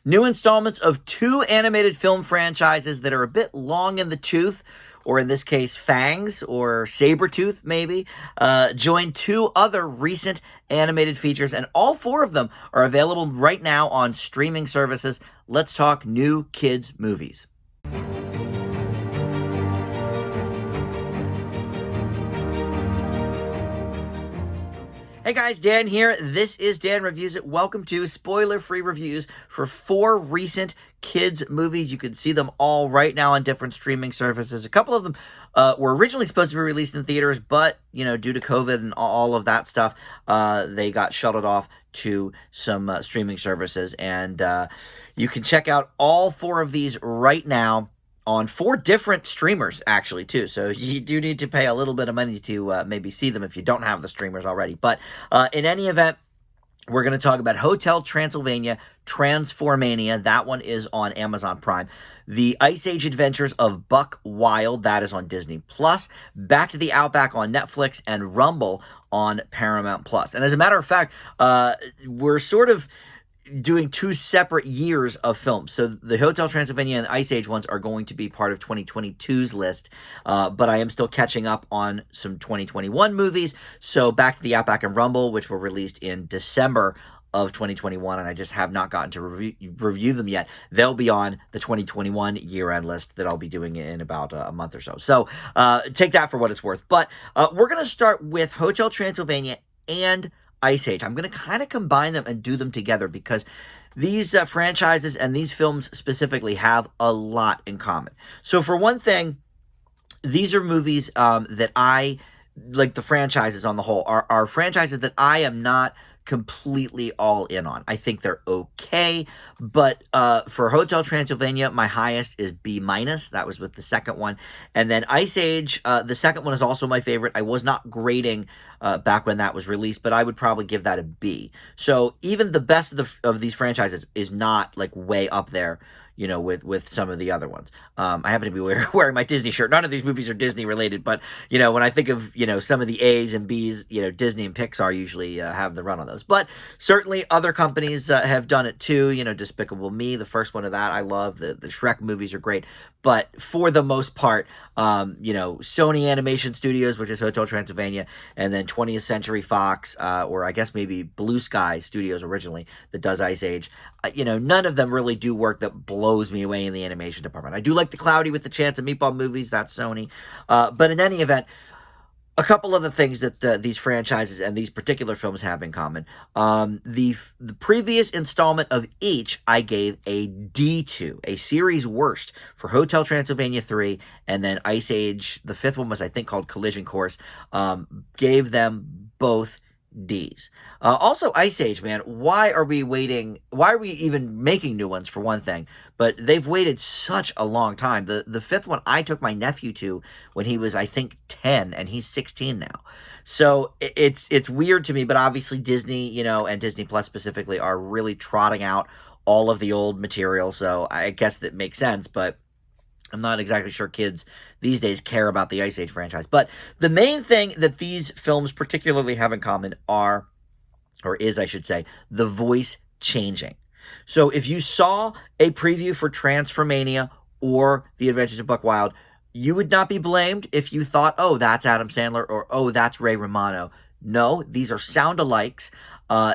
New installments of two animated film franchises that are a bit long in the tooth, or in this case, fangs, or saber-tooth, maybe, join two other recent animated features, and all four of them are available right now on streaming services. Let's talk new kids' movies. Hey guys, Dan here. This is Dan Reviews It. Welcome to spoiler-free reviews for four recent kids' movies. You can see them all right now on different streaming services. A couple of them were originally supposed to be released in theaters, but, due to COVID and all of that stuff, they got shuttled off to some streaming services. And you can check out all four of these right now on four different streamers, actually, too. So you do need to pay a little bit of money to maybe see them if you don't have the streamers already. But in any event, we're going to talk about Hotel Transylvania, Transformania. That one is on Amazon Prime. The Ice Age Adventures of Buck Wild, that is on Disney+. Back to the Outback on Netflix, and Rumble on Paramount+. And as a matter of fact, we're sort of doing two separate years of films. So the Hotel Transylvania and the Ice Age ones are going to be part of 2022's list, but I am still catching up on some 2021 movies. So Back to the Outback and Rumble, which were released in December of 2021, and I just have not gotten to review them yet. They'll be on the 2021 year-end list that I'll be doing in about a month or so. So take that for what it's worth. But we're going to start with Hotel Transylvania and Ice Age. I'm going to kind of combine them and do them together because these franchises and these films specifically have a lot in common. So for one thing, these are movies that I, like the franchises on the whole, are franchises that I am not completely all in on. I think they're okay, but for Hotel Transylvania, my highest is B-. That was with the second one. And then Ice Age, the second one is also my favorite. I was not grading back when that was released, but I would probably give that a B. So even the best of these franchises is not like way up there, with some of the other ones. I happen to be wearing my Disney shirt. None of these movies are Disney related, but, when I think of, some of the A's and B's, Disney and Pixar usually have the run on those. But certainly other companies have done it too. Despicable Me, the first one of that, I love. The Shrek movies are great. But for the most part, Sony Animation Studios, which is Hotel Transylvania, and then 20th Century Fox, or I guess maybe Blue Sky Studios originally, that does Ice Age, none of them really do work that blows me away in the animation department. I do like the Cloudy with the Chance of Meatball movies, that's Sony. But in any event, a couple of the things that these franchises and these particular films have in common. The previous installment of each, I gave a D to, a series worst for Hotel Transylvania 3, and then Ice Age, the fifth one was, I think, called Collision Course, gave them both D's. Also, Ice Age, man, why are we waiting? Why are we even making new ones, for one thing? But they've waited such a long time. The fifth one I took my nephew to when he was, I think, 10, and he's 16 now. So it's weird to me, but obviously Disney, and Disney Plus specifically, are really trotting out all of the old material. So I guess that makes sense, but I'm not exactly sure kids these days care about the Ice Age franchise. But the main thing that these films particularly have in common is, I should say, the voice changing. So if you saw a preview for Transformania or The Adventures of Buck Wild, you would not be blamed if you thought, oh, that's Adam Sandler, or oh, that's Ray Romano. No, these are sound-alikes.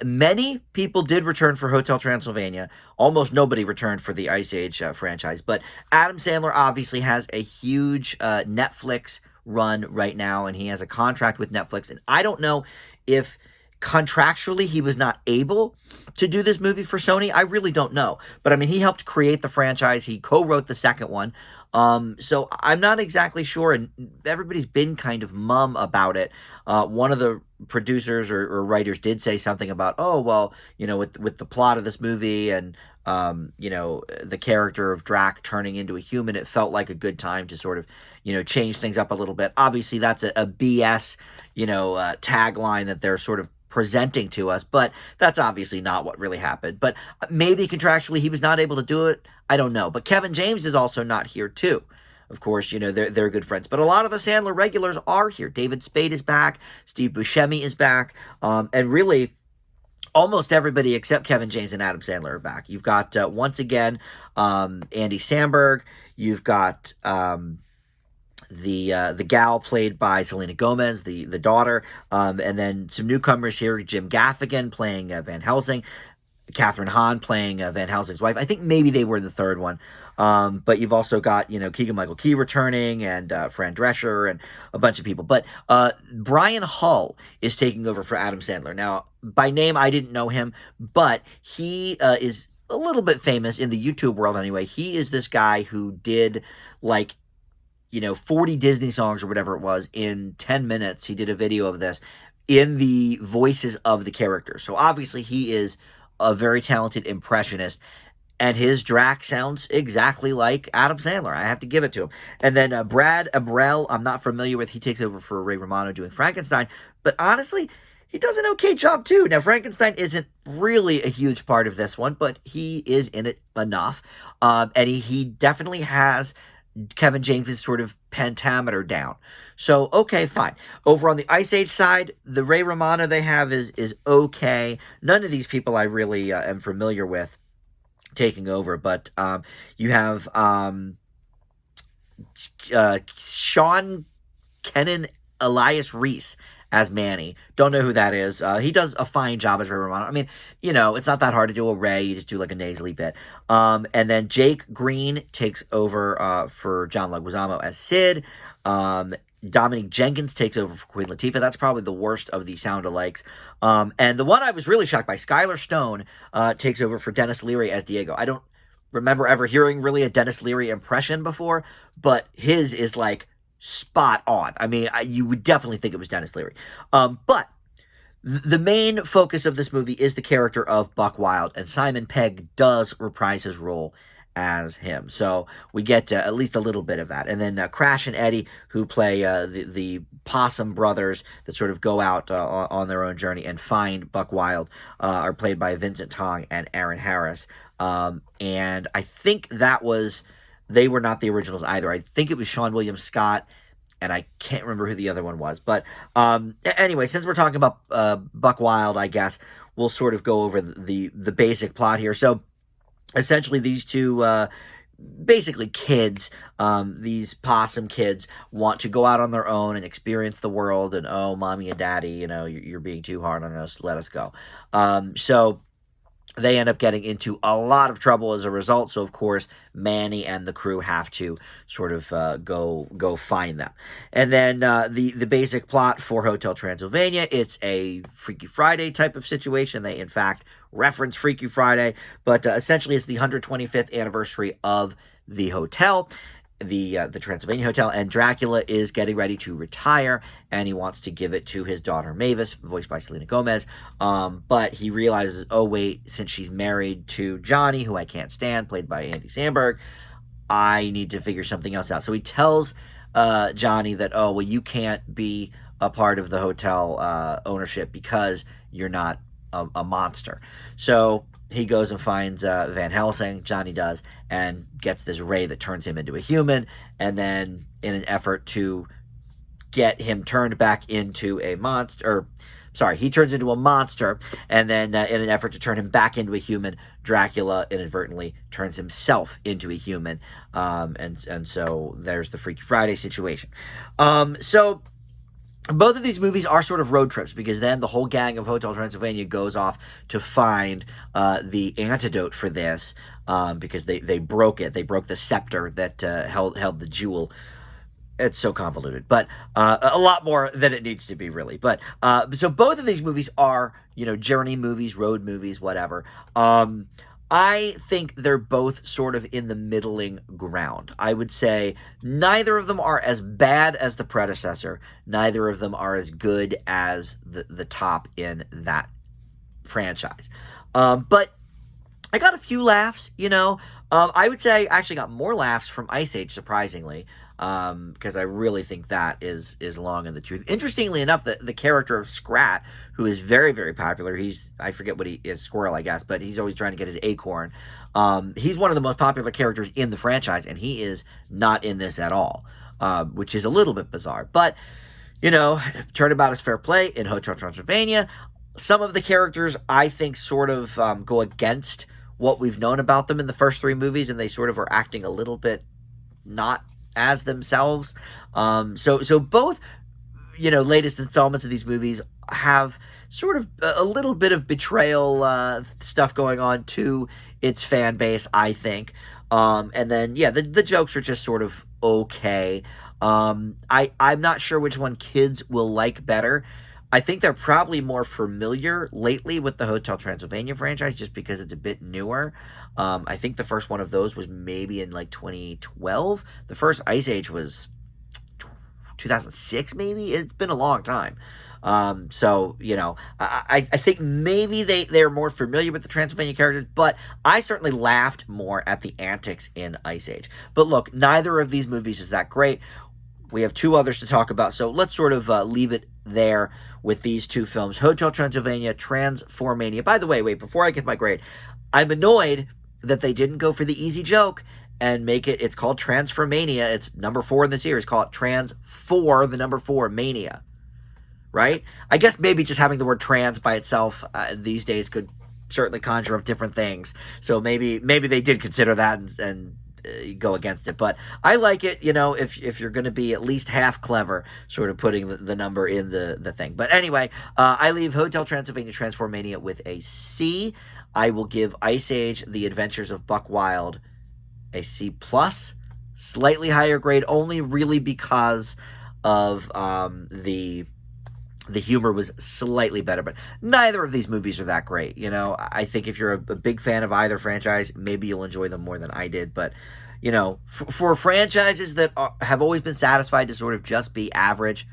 Many people did return for Hotel Transylvania. Almost nobody returned for the Ice Age franchise. But Adam Sandler obviously has a huge Netflix run right now, and he has a contract with Netflix. And I don't know if contractually he was not able to do this movie for Sony. I really don't know. But I mean, he helped create the franchise. He co-wrote the second one. So I'm not exactly sure, and everybody's been kind of mum about it. One of the producers or writers did say something about, oh, well, with the plot of this movie and, the character of Drac turning into a human, it felt like a good time to sort of, change things up a little bit. Obviously, that's a BS, tagline that they're sort of presenting to us, but that's obviously not what really happened. But maybe contractually he was not able to do it. I don't know. But Kevin James is also not here too. Of course, they're good friends. But a lot of the Sandler regulars are here. David Spade is back. Steve Buscemi is back. And really, almost everybody except Kevin James and Adam Sandler are back. You've got, once again, Andy Samberg. You've got the gal played by Selena Gomez, the daughter, and then some newcomers here: Jim Gaffigan playing Van Helsing, Catherine Hahn playing Van Helsing's wife. I think maybe they were the third one. But you've also got, Keegan-Michael Key returning, and Fran Drescher, and a bunch of people. But Brian Hull is taking over for Adam Sandler. Now, by name, I didn't know him, but he is a little bit famous in the YouTube world anyway. He is this guy who did, like, 40 Disney songs or whatever it was in 10 minutes. He did a video of this in the voices of the characters. So obviously he is a very talented impressionist, and his Drac sounds exactly like Adam Sandler. I have to give it to him. And then Brad Abrell, I'm not familiar with. He takes over for Ray Romano doing Frankenstein, but honestly, he does an okay job too. Now, Frankenstein isn't really a huge part of this one, but he is in it enough. And he definitely has Kevin James's sort of pentameter down. So, okay, fine. Over on the Ice Age side, the Ray Romano they have is okay. None of these people I really am familiar with taking over, but you have Sean Kenan Elias Reese as Manny. Don't know who that is. He does a fine job as Ray Romano. I mean, it's not that hard to do a Ray. You just do like a nasally bit. And then Jake Green takes over for John Leguizamo as Sid. Dominique Jenkins takes over for Queen Latifah. That's probably the worst of the sound-alikes. And the one I was really shocked by, Skylar Stone, takes over for Dennis Leary as Diego. I don't remember ever hearing really a Dennis Leary impression before, but his is like spot on. I mean, you would definitely think it was Dennis Leary. But the main focus of this movie is the character of Buck Wild, and Simon Pegg does reprise his role as him. So we get at least a little bit of that. And then Crash and Eddie, who play the Possum brothers that sort of go out on their own journey and find Buck Wild, are played by Vincent Tong and Aaron Harris. And I think they were not the originals either. I think it was Sean William Scott, and I can't remember who the other one was. But anyway, since we're talking about Buck Wild, I guess we'll sort of go over the basic plot here. So essentially, these two basically kids, these possum kids, want to go out on their own and experience the world. And, oh, mommy and daddy, you're being too hard on us. Let us go. So they end up getting into a lot of trouble as a result. So, of course, Manny and the crew have to sort of go find them. And then the basic plot for Hotel Transylvania, it's a Freaky Friday type of situation. They, in fact, reference Freaky Friday, but essentially it's the 125th anniversary of the hotel, the Transylvania Hotel, and Dracula is getting ready to retire, and he wants to give it to his daughter Mavis, voiced by Selena Gomez, but he realizes, oh wait, since she's married to Johnny, who I can't stand, played by Andy Samberg, I need to figure something else out. So he tells Johnny that, oh, well, you can't be a part of the hotel ownership because you're not a monster. So he goes and finds Van Helsing, Johnny does, and gets this ray that turns him into a human, and then in an effort to get him turned back into a monster, he turns into a monster, and then in an effort to turn him back into a human, Dracula inadvertently turns himself into a human, and so there's the Freaky Friday situation. So both of these movies are sort of road trips, because then the whole gang of Hotel Transylvania goes off to find the antidote for this, because they broke it. They broke the scepter that held the jewel. It's so convoluted, but a lot more than it needs to be, really. But so both of these movies are, journey movies, road movies, whatever. I think they're both sort of in the middling ground. I would say neither of them are as bad as the predecessor. Neither of them are as good as the top in that franchise. But I got a few laughs, I would say I actually got more laughs from Ice Age, surprisingly, because I really think that is long in the tooth. Interestingly enough, the character of Scrat, who is very, very popular, I forget what he is, Squirrel, I guess, but he's always trying to get his acorn. He's one of the most popular characters in the franchise, and he is not in this at all, which is a little bit bizarre. But, turnabout is fair play in Hotel Transylvania. Some of the characters, I think, sort of go against what we've known about them in the first three movies, and they sort of are acting a little bit not as themselves. So both, latest installments of these movies have sort of a little bit of betrayal stuff going on to its fan base, I think. And then, yeah, the jokes are just sort of okay. I'm not sure which one kids will like better. I think they're probably more familiar lately with the Hotel Transylvania franchise just because it's a bit newer. I think the first one of those was maybe in like 2012. The first Ice Age was 2006, maybe. It's been a long time. So, I think maybe they're more familiar with the Transylvania characters, but I certainly laughed more at the antics in Ice Age. But look, neither of these movies is that great. We have two others to talk about, so let's sort of leave it there with these two films. Hotel Transylvania, Transformania. By the way, wait, before I get my grade, I'm annoyed that they didn't go for the easy joke and make it's called Transformania. It's number 4 in the series. Call it Trans 4, the number 4, Mania. Right? I guess maybe just having the word trans by itself these days could certainly conjure up different things. So maybe they did consider that and go against it. But I like it, if you're going to be at least half clever, sort of putting the number in the thing. But anyway, I leave Hotel Transylvania Transformania with a C. I will give Ice Age: The Adventures of Buck Wild a C plus, slightly higher grade, only really because of the humor was slightly better, but neither of these movies are that great. I think if you're a big fan of either franchise, maybe you'll enjoy them more than I did. But, for franchises that have always been satisfied to sort of just be average,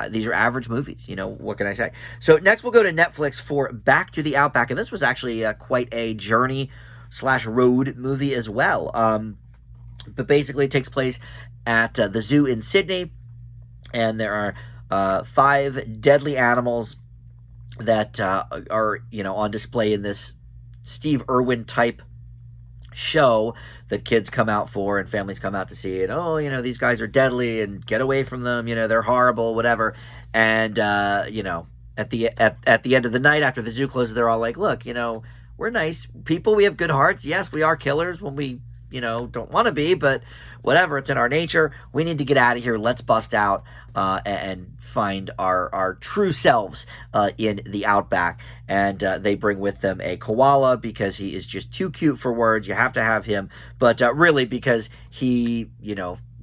these are average movies. What can I say? So next we'll go to Netflix for Back to the Outback. And this was actually quite a journey/road movie as well. But basically it takes place at the zoo in Sydney. And there are 5 deadly animals that are, on display in this Steve Irwin type show that kids come out for and families come out to see it. Oh, these guys are deadly and get away from them. They're horrible, whatever. And, at the end of the night after the zoo closes, they're all like, look, we're nice people. We have good hearts. Yes, we are killers when we, don't want to be, but whatever, it's in our nature. We need to get out of here. Let's bust out and find our true selves in the outback. And they bring with them a koala because he is just too cute for words. You have to have him. But really because he,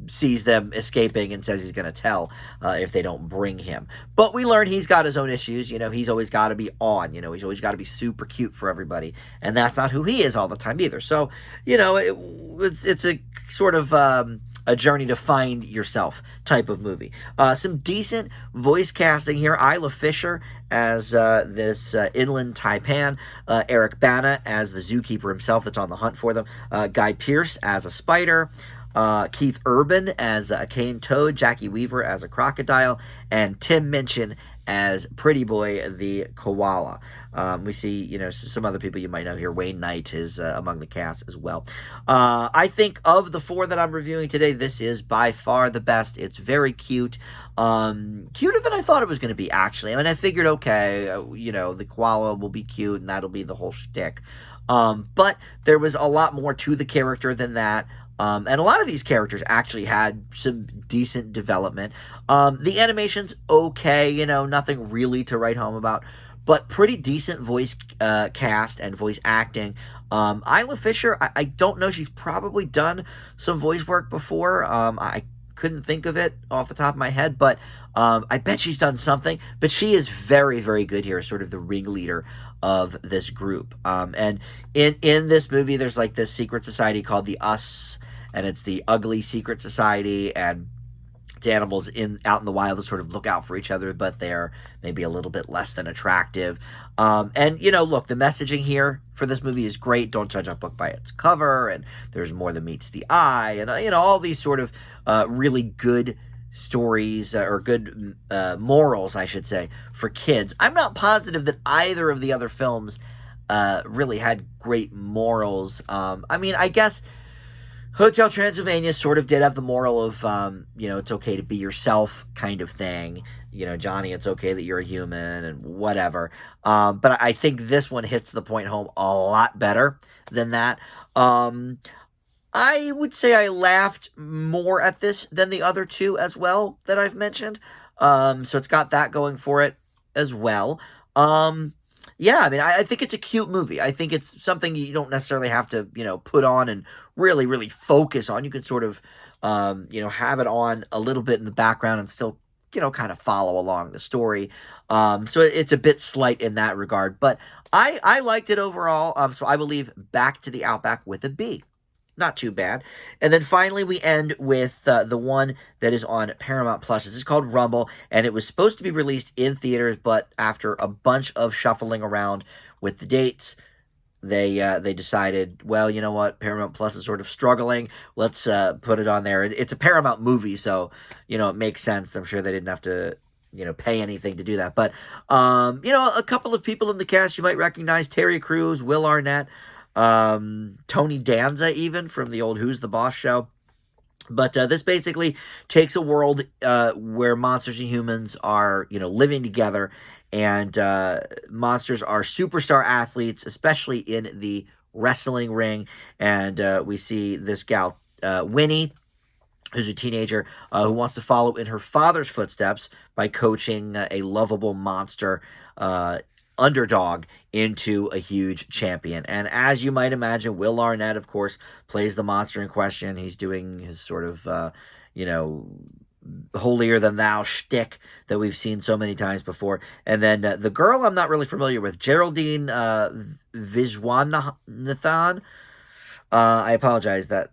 sees them escaping and says he's going to tell if they don't bring him. But we learn he's got his own issues. He's always got to be on. He's always got to be super cute for everybody. And that's not who he is all the time either. So, it's a sort of a journey to find yourself type of movie. Some decent voice casting here. Isla Fisher as this inland taipan. Eric Bana as the zookeeper himself that's on the hunt for them. Guy Pearce as a spider. Keith Urban as a cane toad, Jackie Weaver as a crocodile, and Tim Minchin as Pretty Boy the koala. We see, some other people you might know here. Wayne Knight is among the cast as well. I think of the 4 that I'm reviewing today, this is by far the best. It's very cute. Cuter than I thought it was going to be, actually. I figured, okay, the koala will be cute and that'll be the whole shtick. But there was a lot more to the character than that. And a lot of these characters actually had some decent development. The animation's okay, nothing really to write home about, but pretty decent voice cast and voice acting. Isla Fisher, I don't know, she's probably done some voice work before. I couldn't think of it off the top of my head, but I bet she's done something. But she is very, very good here, sort of the ringleader of this group. And in this movie, there's like this secret society called the Us, and it's the ugly secret society, and it's animals out in the wild that sort of look out for each other, but they're maybe a little bit less than attractive. And, look, the messaging here for this movie is great. Don't judge a book by its cover, and there's more than meets the eye, and, all these sort of really good stories or good morals, I should say, for kids. I'm not positive that either of the other films really had great morals. I guess Hotel Transylvania sort of did have the moral of, it's okay to be yourself kind of thing. Johnny, it's okay that you're a human and whatever. But I think this one hits the point home a lot better than that. I would say I laughed more at this than the other two as well that I've mentioned. So it's got that going for it as well. Yeah, I mean, I think it's a cute movie. I think it's something you don't necessarily have to, put on and really, really focus on. You can sort of, have it on a little bit in the background and still, kind of follow along the story. So it's a bit slight in that regard, but I liked it overall. So I will leave Back to the Outback with a B. Not too bad. And then finally, we end with the one that is on Paramount Plus. This is called Rumble, and it was supposed to be released in theaters, but after a bunch of shuffling around with the dates, they decided, well, you know what, Paramount Plus is sort of struggling. Let's put it on there. It's a Paramount movie, so it makes sense. I'm sure they didn't have to pay anything to do that. But a couple of people in the cast you might recognize: Terry Crews, Will Arnett. Tony Danza, even from the old Who's the Boss show. But this basically takes a world where monsters and humans are, living together, and monsters are superstar athletes, especially in the wrestling ring. And we see this gal, Winnie, who's a teenager who wants to follow in her father's footsteps by coaching a lovable monster underdog into a huge champion. And as you might imagine, Will Arnett, of course, plays the monster in question. He's doing his sort of, holier than thou shtick that we've seen so many times before. And then the girl I'm not really familiar with, Geraldine Viswanathan. I apologize that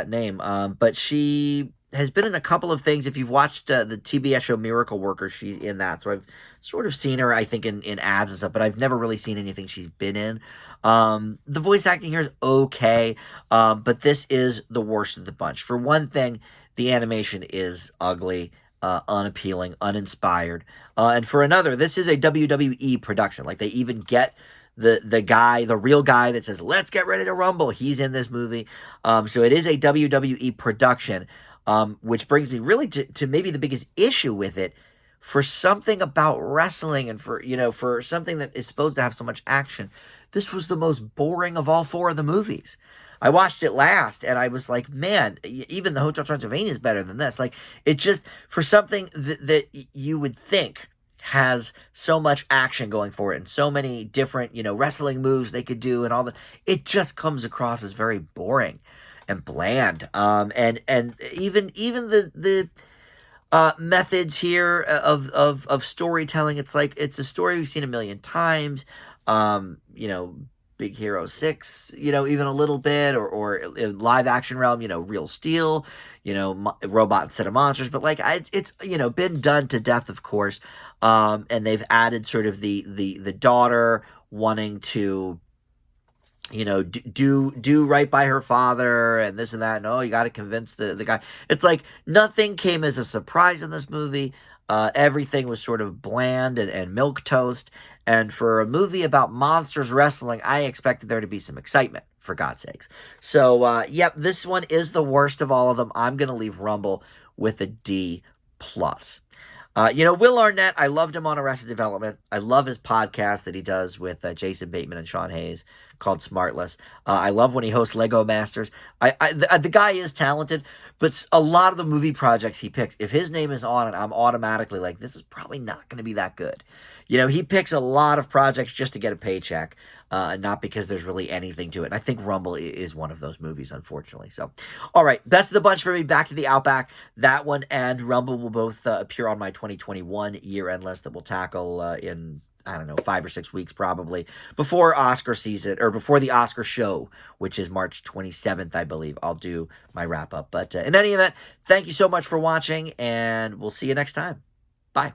name, but she has been in a couple of things. If you've watched the TBS show Miracle Worker, she's in that. So I've sort of seen her, I think, in ads and stuff, but I've never really seen anything she's been in. The voice acting here is okay, but this is the worst of the bunch. For one thing, the animation is ugly, unappealing, uninspired. And for another, this is a WWE production. Like, they even get the real guy that says, let's get ready to rumble. He's in this movie. So it is a WWE production. Which brings me really to maybe the biggest issue with it. For something about wrestling and for something that is supposed to have so much action, this was the most boring of all four of the movies. I watched it last and I was like, man, even the Hotel Transylvania is better than this. Like, it just, for something that you would think has so much action going for it and so many different, wrestling moves they could do and all that, it just comes across as very boring and bland. And even the methods here of storytelling, it's like it's a story we've seen a million times. Big Hero 6, even a little bit, or in live action realm, Real Steel, robot instead of monsters. But like it's been done to death, of course. And they've added sort of the daughter wanting to do right by her father and this and that. No, you got to convince the guy. It's like nothing came as a surprise in this movie. Everything was sort of bland and milquetoast. And for a movie about monsters wrestling, I expected there to be some excitement, for God's sakes. So, yep, this one is the worst of all of them. I'm going to leave Rumble with a D+. Will Arnett, I loved him on Arrested Development. I love his podcast that he does with Jason Bateman and Sean Hayes called Smartless. I love when he hosts Lego Masters. The guy is talented, but a lot of the movie projects he picks, if his name is on it, I'm automatically like, this is probably not going to be that good. He picks a lot of projects just to get a paycheck, not because there's really anything to it. And I think Rumble is one of those movies, unfortunately. So, all right, best of the bunch for me, Back to the Outback. That one and Rumble will both appear on my 2021 year-end list that we'll tackle in, 5 or 6 weeks probably, before Oscar season, or before the Oscar show, which is March 27th, I believe. I'll do my wrap-up. But in any event, thank you so much for watching, and we'll see you next time. Bye.